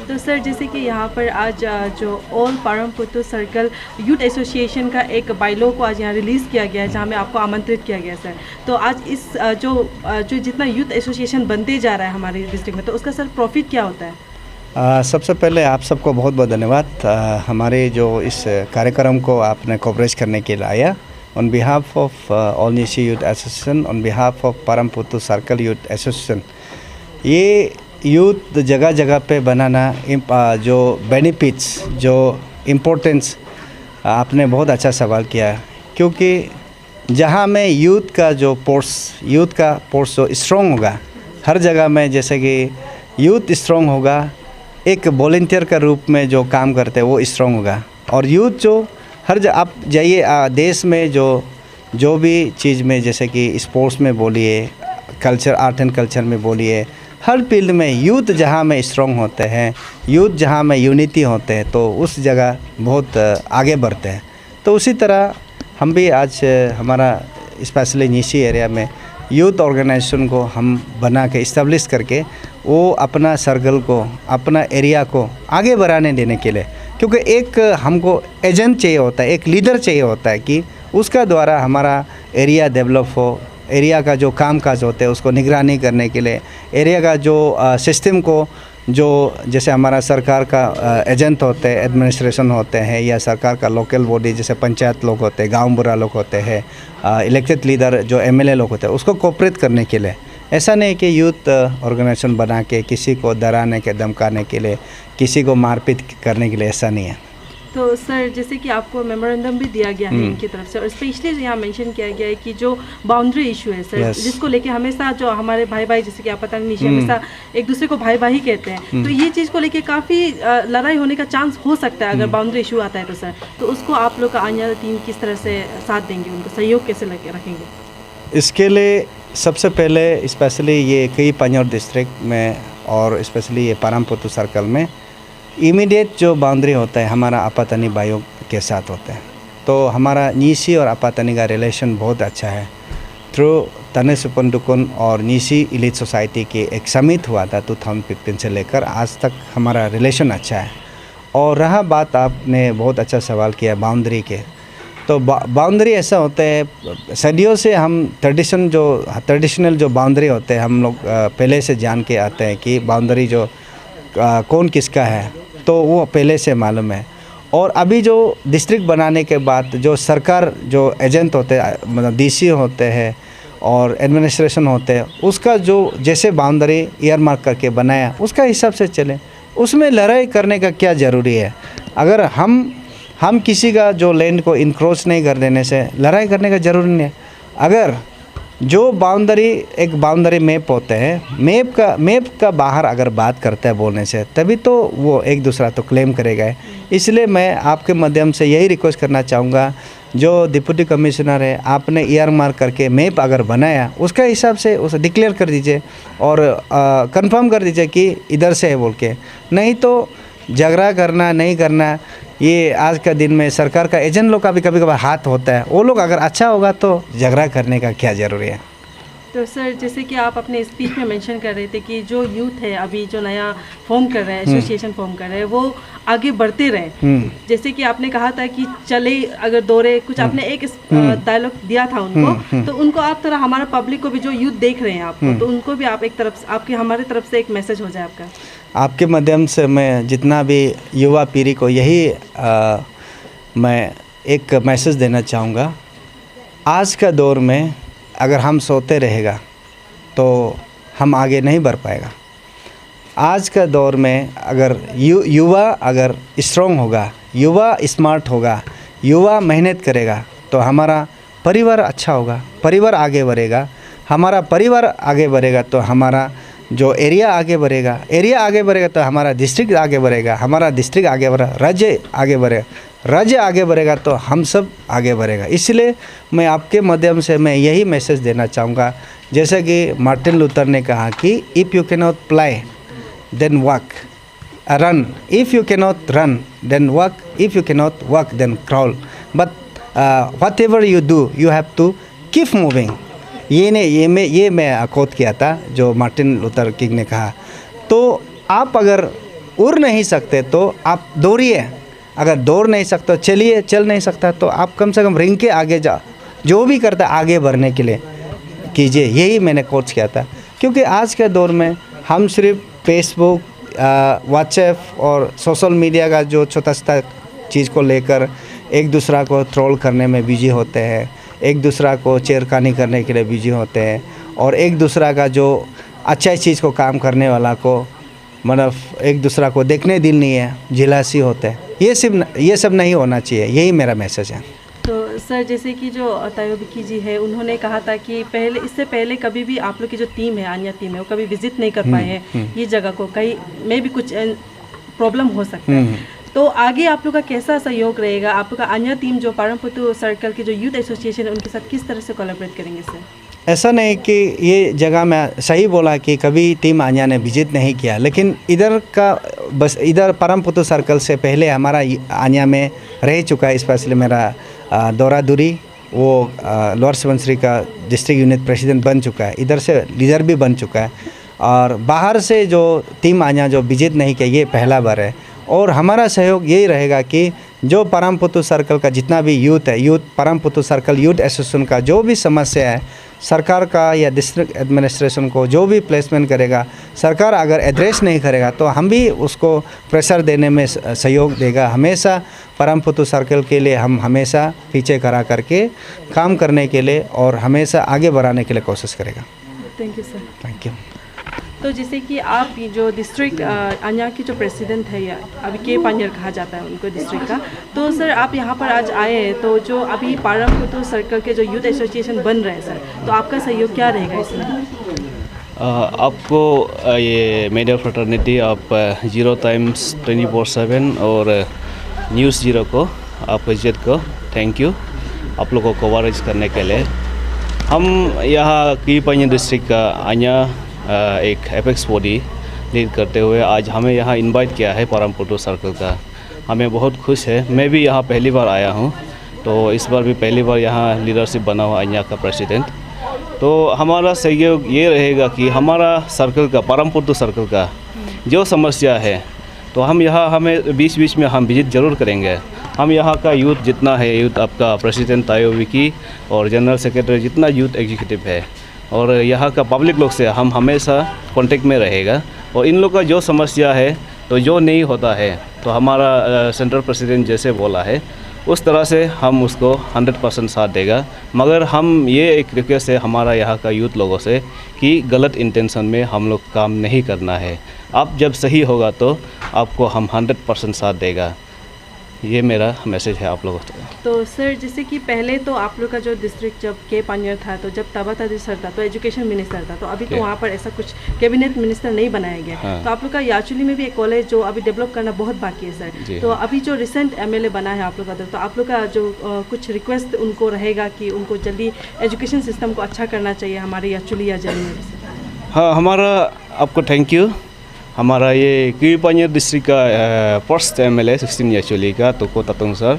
तो सर जैसे कि यहाँ पर आज जो ऑल परमपुतु सर्कल यूथ एसोसिएशन का एक बाइलो को आज यहाँ रिलीज़ किया गया है, जहाँ में आपको आमंत्रित किया गया है सर। तो आज इस जो जितना यूथ एसोसिएशन बनते जा रहा है हमारे डिस्ट्रिक्ट में, तो उसका सर प्रॉफिट क्या होता है? सबसे पहले आप सबको बहुत बहुत धन्यवाद हमारे जो इस कार्यक्रम को आपने कवरेज करने के लिए आया। ऑन बिहाफ ऑफ ऑल नीसी youth association, on behalf of परमपुतु सर्कल यूथ एसोसिएशन, ये यूथ जगह जगह पे बनाना जो बेनिफिट्स, जो इम्पोर्टेंस, आपने बहुत अच्छा सवाल किया। क्योंकि जहाँ में यूथ का फोर्स जो स्ट्रॉन्ग होगा हर जगह में, जैसे कि यूथ स्ट्रॉन्ग होगा, एक वॉलंटियर का रूप में जो काम करते हैं वो स्ट्रॉन्ग होगा। और यूथ जो आप जाइए देश में जो भी चीज़ में, जैसे कि स्पोर्ट्स में बोलिए, कल्चर, आर्ट एंड कल्चर में बोलिए, हर फील्ड में यूथ जहाँ में स्ट्रॉन्ग होते हैं, यूथ जहाँ में यूनिटी होते हैं, तो उस जगह बहुत आगे बढ़ते हैं। तो उसी तरह हम भी आज हमारा स्पेशली नीसी एरिया में यूथ ऑर्गेनाइजेशन को हम बना के इस्टेब्लिश करके वो अपना सर्कल को, अपना एरिया को आगे बढ़ाने देने के लिए, क्योंकि एक हमको एजेंट चाहिए होता है, एक लीडर चाहिए होता है कि उसका द्वारा हमारा एरिया डेवलप हो, एरिया का जो काम काज होते हैं उसको निगरानी करने के लिए, एरिया का जो सिस्टम को, जो जैसे हमारा सरकार का एजेंट होते हैं, एडमिनिस्ट्रेशन होते हैं, या सरकार का लोकल बॉडी जैसे पंचायत लोग होते हैं, गांव बुरा लोग होते हैं, इलेक्टेड लीडर जो एमएलए लोग होते हैं, उसको कोऑपरेट करने के लिए। ऐसा नहीं कि यूथ ऑर्गेनाइजेशन बना के किसी को डराने के, धमकाने के लिए, किसी को मारपीट करने के लिए, ऐसा नहीं है। तो सर जैसे कि आपको मेमोरेंडम भी दिया गया है इनकी तरफ से, और स्पेशली यहाँ मेंशन किया गया है कि जो बाउंड्री इशू है सर, जिसको लेके हमेशा जो हमारे भाई भाई, जैसे कि आप पता नहीं, हमेशा एक दूसरे को भाई भाई कहते हैं, तो ये चीज़ को लेके काफ़ी लड़ाई होने का चांस हो सकता है अगर बाउंड्री इशू आता है तो सर। तो उसको आप लोग का आने टीम किस तरह से साथ देंगे, उनको सहयोग कैसे रखेंगे? इसके लिए सबसे पहले स्पेशली ये कई पंजौर डिस्ट्रिक्ट में और स्पेशली ये परमपुतु सर्कल में इमीडिएट जो बाउंड्री होता है हमारा आपातनी भाइयों के साथ होता है। तो हमारा नीसी और आपातनी का रिलेशन बहुत अच्छा है। थ्रू तने सुपनडुकुन और नीसी इलीट सोसाइटी की एक समिट हुआ था 2015 से लेकर आज तक हमारा रिलेशन अच्छा है। और रहा बात, आपने बहुत अच्छा सवाल किया बाउंड्री के, तो बाउंड्री ऐसा होता है, सदियों से हम ट्रेडिशनल जो बाउंड्री होते हैं हम लोग पहले से जान के आते हैं कि बाउंड्री जो कौन किसका है, तो वो पहले से मालूम है। और अभी जो डिस्ट्रिक्ट बनाने के बाद जो सरकार जो एजेंट होते हैं, मतलब डीसी होते हैं और एडमिनिस्ट्रेशन होते हैं, उसका जो जैसे बाउंड्री ईयर मार्क करके बनाया उसका हिसाब से चले। उसमें लड़ाई करने का क्या ज़रूरी है? अगर हम किसी का जो लैंड को इनक्रोच नहीं कर देने से लड़ाई करने का ज़रूरी नहीं है। अगर जो बाउंड्री, एक बाउंड्री मैप होते हैं, मैप का बाहर अगर बात करते हैं बोलने से, तभी तो वो एक दूसरा तो क्लेम करेगा। इसलिए मैं आपके माध्यम से यही रिक्वेस्ट करना चाहूँगा, जो डिप्टी कमिश्नर है, आपने ईयर मार्क करके मैप अगर बनाया उसका हिसाब से उसे डिक्लेयर कर दीजिए और कंफर्म कर दीजिए कि इधर से है बोल के। नहीं तो झगड़ा करना नहीं करना, ये आज का दिन में सरकार का एजेंट लोग का भी कभी कभार हाथ होता है। वो लोग अगर अच्छा होगा तो झगड़ा करने का क्या ज़रूरी है? तो सर जैसे कि आप अपने स्पीच में मेंशन कर रहे थे कि जो यूथ है अभी जो नया फॉर्म कर रहे हैं, एसोसिएशन फॉर्म कर रहे हैं, वो आगे बढ़ते रहे। जैसे कि आपने कहा था कि चले अगर दौड़े, कुछ आपने एक डायलॉग दिया था उनको, तो उनको आप थोड़ा हमारा पब्लिक को भी, जो यूथ देख रहे हैं आपको, तो उनको भी आप एक तरफ, आपके हमारे तरफ से एक मैसेज हो जाए आपका। आपके माध्यम से मैं जितना भी युवा पीढ़ी को यही मैं एक मैसेज देना चाहूँगा। आज का दौर में अगर हम सोते रहेगा तो हम आगे नहीं बढ़ पाएगा। आज का दौर में अगर युवा अगर स्ट्रॉन्ग होगा, युवा स्मार्ट होगा, युवा मेहनत करेगा, तो हमारा परिवार अच्छा होगा, परिवार आगे बढ़ेगा। हमारा परिवार आगे बढ़ेगा तो हमारा जो एरिया आगे बढ़ेगा, एरिया आगे बढ़ेगा तो हमारा डिस्ट्रिक्ट आगे बढ़ेगा, हमारा डिस्ट्रिक्ट आगे बढ़ेगा, राज्य आगे बढ़ेगा, राज्य आगे बढ़ेगा तो हम सब आगे बढ़ेगा। इसलिए मैं आपके माध्यम से मैं यही मैसेज देना चाहूँगा, जैसे कि मार्टिन लूथर ने कहा कि if you cannot play then walk, run, if you cannot run then walk, if you cannot walk then crawl, but whatever you do you have to keep moving. ये मैं coat किया था जो Martin Luther king ने कहा। तो आप अगर उड़ नहीं सकते तो आप दौड़िए, अगर दौड़ नहीं सकते चलिए, चल नहीं सकता तो आप कम से कम रिंग के आगे जा, जो भी करता आगे बढ़ने के लिए कीजिए। यही मैंने कोच किया था, क्योंकि आज के दौर में हम सिर्फ फेसबुक, व्हाट्सएप और सोशल मीडिया का जो छोटा सा चीज़ को लेकर एक दूसरा को ट्रोल करने में बिजी होते हैं, एक दूसरा को चेरकानी करने के लिए बिजी होते हैं, और एक दूसरा का जो अच्छा चीज़ को काम करने वाला को मतलब एक दूसरा को देखने दिल नहीं है, जिलासी होते हैं। ये सब नहीं होना चाहिए, यही मेरा मैसेज है। तो सर जैसे कि जो तायो विकी जी है, उन्होंने कहा था कि इससे पहले कभी भी आप लोग की जो टीम है, आन्या टीम है, वो कभी विजिट नहीं कर पाए हैं ये जगह को, कहीं में भी कुछ प्रॉब्लम हो सकता है। तो आगे आप लोग का कैसा सहयोग रहेगा? आप लोग का आन्या टीम जो परमपुतु सर्कल के जो यूथ एसोसिएशन है उनके साथ किस तरह से कोलैबोरेट करेंगे सर? ऐसा नहीं कि ये जगह मैं सही बोला कि कभी टीम आन्या ने विजिट नहीं किया, लेकिन इधर का बस इधर परमपुतु सर्कल से पहले हमारा आन्या में रह चुका है। स्पेशली मेरा दौरा दूरी वो लोअर सुबनसिरी का डिस्ट्रिक्ट यूनिट प्रेसिडेंट बन चुका है, इधर से लीडर भी बन चुका है, और बाहर से जो टीम आन्या जो विजिट नहीं किया ये पहला बार है। और हमारा सहयोग यही रहेगा कि जो परमपुतु सर्कल का जितना भी यूथ है, परमपुतु सर्कल यूथ एसोसिएशन का जो भी समस्या है, सरकार का या डिस्ट्रिक्ट एडमिनिस्ट्रेशन को जो भी प्लेसमेंट करेगा, सरकार अगर एड्रेस नहीं करेगा तो हम भी उसको प्रेशर देने में सहयोग देगा। हमेशा परमपुतु सर्कल के लिए हम हमेशा पीछे करा करके काम करने के लिए और हमेशा आगे बढ़ाने के लिए कोशिश करेगा। Thank you sir. Thank you. तो जैसे कि आप जो डिस्ट्रिक्ट आन्या की जो प्रेसिडेंट है, या अभी के पानियर कहा जाता है उनको डिस्ट्रिक्ट का, तो सर आप यहाँ पर आज आए हैं, तो जो अभी परमपुतु सर्कल के जो यूथ एसोसिएशन बन रहे हैं सर, तो आपका सहयोग क्या रहेगा इसमें? आपको ये मीडिया फ्रेटर्निटी आप 0 टाइम्स 24/7 और न्यूज़ 0 को आप इज्जत को थैंक यू आप लोगों को कवरेज करने के लिए। हम यहाँ की पानियर डिस्ट्रिक्ट का आन्या एक एपेक्स बॉडी लीड करते हुए आज हमें यहाँ इनवाइट किया है परमपुतु सर्कल का। हमें बहुत खुश है। मैं भी यहाँ पहली बार आया हूँ, तो इस बार भी पहली बार यहाँ लीडरशिप बना हुआ आन्या का प्रेसिडेंट। तो हमारा सहयोग ये रहेगा कि हमारा सर्कल का, परमपुतु सर्कल का जो समस्या है, तो हम यहाँ हमें बीच बीच में हम विजिट ज़रूर करेंगे। हम यहाँ का यूथ जितना है, यूथ आपका प्रेसिडेंट तायो विकी और जनरल सेक्रेटरी जितना यूथ एग्जीक्यूटिव है, और यहाँ का पब्लिक लोग से हम हमेशा कांटेक्ट में रहेगा। और इन लोग का जो समस्या है, तो जो नहीं होता है, तो हमारा सेंट्रल प्रेसिडेंट जैसे बोला है उस तरह से हम उसको 100% साथ देगा। मगर हम ये एक रिक्वेस्ट है हमारा यहाँ का यूथ लोगों से कि गलत इंटेंशन में हम लोग काम नहीं करना है। आप जब सही होगा तो आपको हम 100% साथ देगा। ये मेरा मैसेज है आप लोगों को। तो सर जैसे कि पहले तो आप लोग का जो डिस्ट्रिक्ट जब के पानियर था, तो जब तबातादी सर था तो एजुकेशन मिनिस्टर था, तो अभी तो वहाँ पर ऐसा कुछ कैबिनेट मिनिस्टर नहीं बनाया गया। हाँ। तो आप लोग का याचुली में भी एक कॉलेज जो अभी डेवलप करना बहुत बाकी है सर। तो अभी जो रिसेंट MLA बना है आप लोग का, तो आप लोग का जो कुछ रिक्वेस्ट उनको रहेगा कि उनको जल्दी एजुकेशन सिस्टम को अच्छा करना चाहिए हमारे याचुली या जल में? हाँ, हमारा आपको थैंक यू। हमारा ये की पानियर डिस्ट्रिक्ट का फर्स्ट MLA 16 याचुली का तुको ततुंग सर,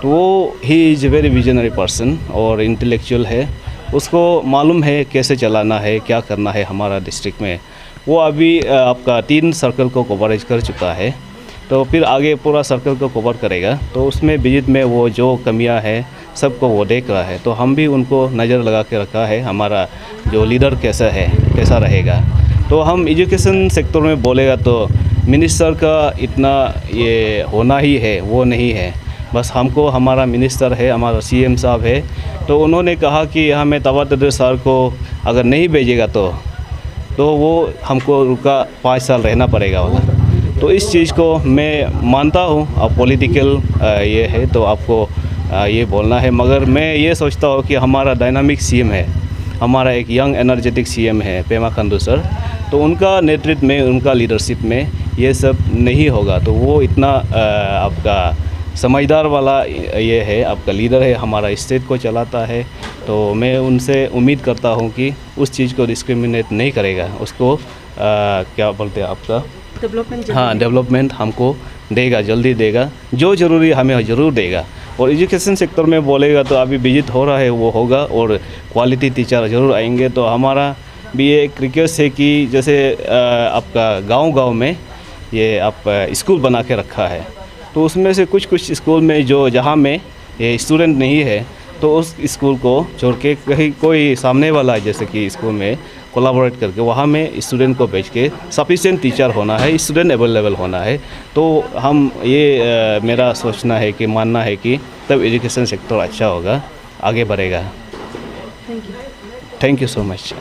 तो वो he is a very visionary person और इंटेलेक्चुअल है। उसको मालूम है कैसे चलाना है, क्या करना है हमारा डिस्ट्रिक्ट में। वो अभी आपका 3 सर्कल को कवरेज कर चुका है, तो फिर आगे पूरा सर्कल को कवर करेगा। तो उसमें विजिट में वो जो कमियां है सबको वो देख रहा है। तो हम भी उनको नज़र लगा के रखा है हमारा जो लीडर कैसा है, कैसा रहेगा। तो हम एजुकेशन सेक्टर में बोलेगा तो मिनिस्टर का इतना ये होना ही है, वो नहीं है। बस हमको हमारा मिनिस्टर है, हमारा CM साहब है, तो उन्होंने कहा कि हमें तबातादी सर को अगर नहीं भेजेगा तो वो हमको रुका 5 साल रहना पड़ेगा वाला। तो इस चीज़ को मैं मानता हूँ, अब पॉलिटिकल ये है तो आपको ये बोलना है। मगर मैं ये सोचता हूँ कि हमारा डायनामिक CM है, हमारा एक यंग एनर्जेटिक CM है पेमा खांडू सर, तो उनका नेतृत्व में, उनका लीडरशिप में ये सब नहीं होगा। तो वो इतना आपका समझदार वाला ये है, आपका लीडर है, हमारा स्टेट को चलाता है। तो मैं उनसे उम्मीद करता हूँ कि उस चीज़ को डिस्क्रिमिनेट नहीं करेगा, उसको क्या बोलते हैं आपका डेवलपमेंट, हाँ डेवलपमेंट हमको देगा, जल्दी देगा, जो ज़रूरी हमें ज़रूर देगा। और एजुकेशन सेक्टर में बोलेगा तो अभी विजिट हो रहा है, वो होगा और क्वालिटी टीचर ज़रूर आएंगे। तो हमारा भी एक रिक्वेस्ट है कि जैसे आपका गांव-गांव में ये आप स्कूल बना के रखा है। तो उसमें से कुछ स्कूल में जहाँ में ये स्टूडेंट नहीं है तो उस स्कूल को छोड़ के कहीं कोई सामने वाला जैसे कि स्कूल में कोलाबोरेट करके वहाँ में स्टूडेंट को भेज के सफिशिएंट टीचर होना है, स्टूडेंट अवेलेबल होना है। तो हम ये मेरा सोचना है कि मानना है कि तब एजुकेशन सेक्टर अच्छा होगा, आगे बढ़ेगा। Thank you. Thank you so much.